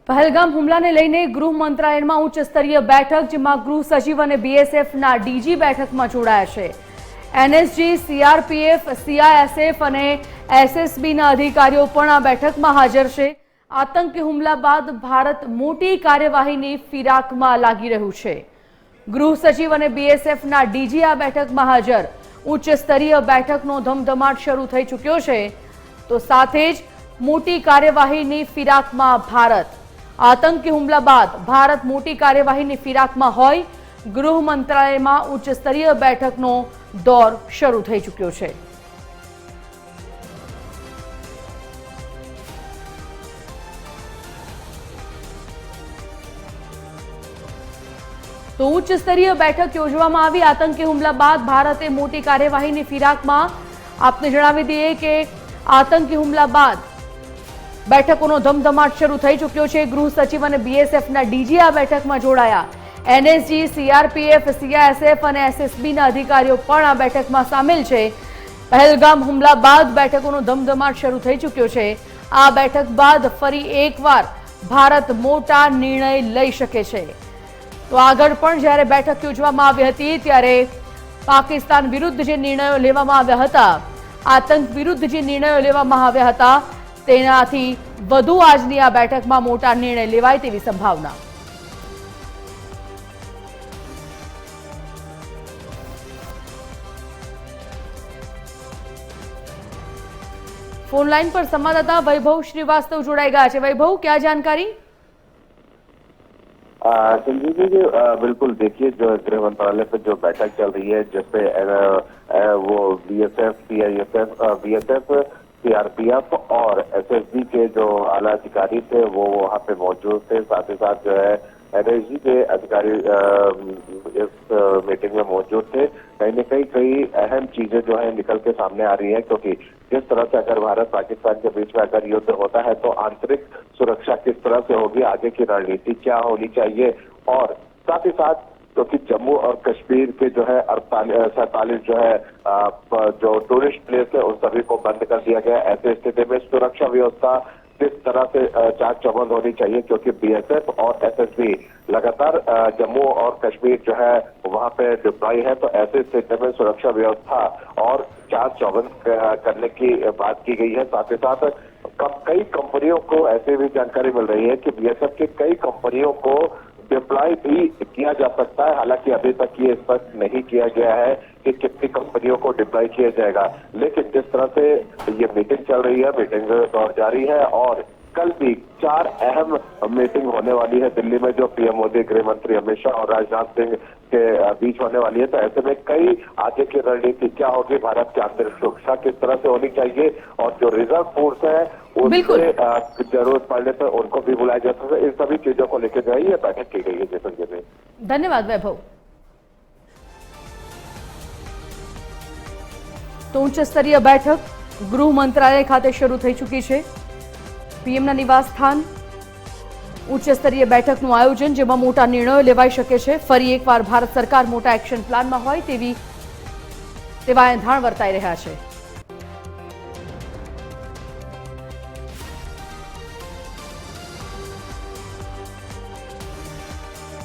પહેલગામ હુમલાને લઈને ગૃહ મંત્રાલયમાં ઉચ્ચ સ્તરીય બેઠક, જેમાં ગૃહ સચિવ અને બીએસએફના ડીજી બેઠકમાં જોડાયા છે। એનએસજી, સીઆરપીએફ, સીઆઈએસએફ અને એસએસબીના અધિકારીઓ પણ આ બેઠકમાં હાજર છે। આતંકી હુમલા બાદ ભારત મોટી કાર્યવાહીની ફિરાકમાં લાગી રહ્યું છે। ગૃહ સચિવ અને બીએસએફના ડીજી આ બેઠકમાં હાજર। ઉચ્ચ સ્તરીય બેઠકનો ધમધમાટ શરૂ થઈ ચૂક્યો છે, તો સાથે જ મોટી કાર્યવાહીની ફિરાકમાં ભારત। આતંકી હુમલા બાદ ભારત મોટી કાર્યવાહીની ફિરાકમાં હોય, ગૃહ મંત્રાલયમાં ઉચ્ચ સ્તરીય બેઠકનો દોર શરૂ થઈ ચૂક્યો છે। તો ઉચ્ચ સ્તરીય બેઠક યોજવામાં આવી। આતંકી હુમલા બાદ ભારતે મોટી કાર્યવાહીની ફિરાકમાં। આપને જણાવી દઈએ કે આતંકી હુમલા બાદ બેઠકોનો ધમધમાટ શરૂ થઈ ચૂક્યો છે। ગૃહ સચિવ અને બીએસએફના ડીજી આ બેઠકમાં જોડાયા। એનએસજી, સીઆરપીએફ, સીઆઈએસએફ અને એસએસબીના અધિકારીઓ પણ આ બેઠકમાં સામેલ છે। પહેલગામ હુમલા બાદ બેઠકોનો ધમધમાટ શરૂ થઈ ચૂક્યો છે। આ બેઠક બાદ ફરી એકવાર ભારત મોટા નિર્ણય લઈ શકે છે। તો આગળ પણ જ્યારે બેઠક યોજવામાં આવી હતી, ત્યારે પાકિસ્તાન વિરુદ્ધ જે નિર્ણયો લેવામાં આવ્યા હતા, આતંક વિરુદ્ધ જે નિર્ણયો લેવામાં આવ્યા હતા, તેનાથી વધુ આજની આ બેઠકમાં મોટા નિર્ણય લેવાય તેવી સંભાવના। फोन लाइन पर संवाददाता वैभव श्रीवास्तव जोड़ाई गया है। वैभव, क्या जानकारी? संजीव जी, बिल्कुल देखिए, जो गृह मंत्रालय पर जो बैठक चल रही है, जिसपे वो बीएसएफ, बीएसएफ, सीआरपीएफ और एसएसबी के जो आला अधिकारी थे वो वहाँ पे मौजूद थे। साथ ही साथ जो है एनएसजी के अधिकारी इस मीटिंग में मौजूद थे। कहीं न कहीं कई अहम चीजें जो है निकल के सामने आ रही है, क्योंकि जिस तरह से अगर भारत पाकिस्तान के बीच में अगर युद्ध होता है तो आंतरिक सुरक्षा किस तरह से होगी, आगे की रणनीति क्या होनी चाहिए, और साथ ही साथ क्योंकि जम्मू और कश्मीर के जो है 47 जो है जो टूरिस्ट प्लेस है उन सभी को बंद कर दिया गया। ऐसे स्थिति में सुरक्षा व्यवस्था किस तरह से चाक चौबंद होनी चाहिए, क्योंकि बीएसएफ और एसएसबी लगातार जम्मू और कश्मीर जो है वहां पे डिप्लॉय है। तो ऐसे स्थिति में सुरक्षा व्यवस्था और चाक चौबंद करने की बात की गई है। साथ ही साथ कई कंपनियों को ऐसे भी जानकारी मिल रही है कि बीएसएफ की कई कंपनियों को डिप्लॉय भी किया जा सकता है। हालांकि अभी तक ये स्पष्ट नहीं किया गया है कि कितनी कंपनियों को डिप्लॉय किया जाएगा, लेकिन जिस तरह से ये मीटिंग चल रही है, मीटिंग दौर जारी है और कल भी 4 अहम मीटिंग होने वाली है दिल्ली में, जो पीएम मोदी, गृह मंत्री अमित शाह और राजनाथ सिंह के बीच होने वाली है। तो ऐसे में कई आगे की रणनीति क्या होगी, भारत की आंतरिक सुरक्षा किस तरह से होनी चाहिए, और जो रिजर्व फोर्स है उससे जरूरत पड़ने पर उनको भी बुलाया जा सकता है। इन सभी चीजों को लेकर जो है ये बैठक की गई है। जैसन जी, धन्यवाद वैभव। तो उच्च स्तरीय बैठक गृह मंत्रालय खाते शुरू થઈ ચૂકી છે। પીએમના નિવાસ સ્થાન ઉચ્ચ સ્તરીય બેઠકનું આયોજન, જેમાં મોટા નિર્ણયો લેવાઈ શકે છે। ફરી એકવાર ભારત સરકાર મોટા એક્શન પ્લાનમાં હોય તેવા એંધાણ વર્તાઈ રહ્યા છે।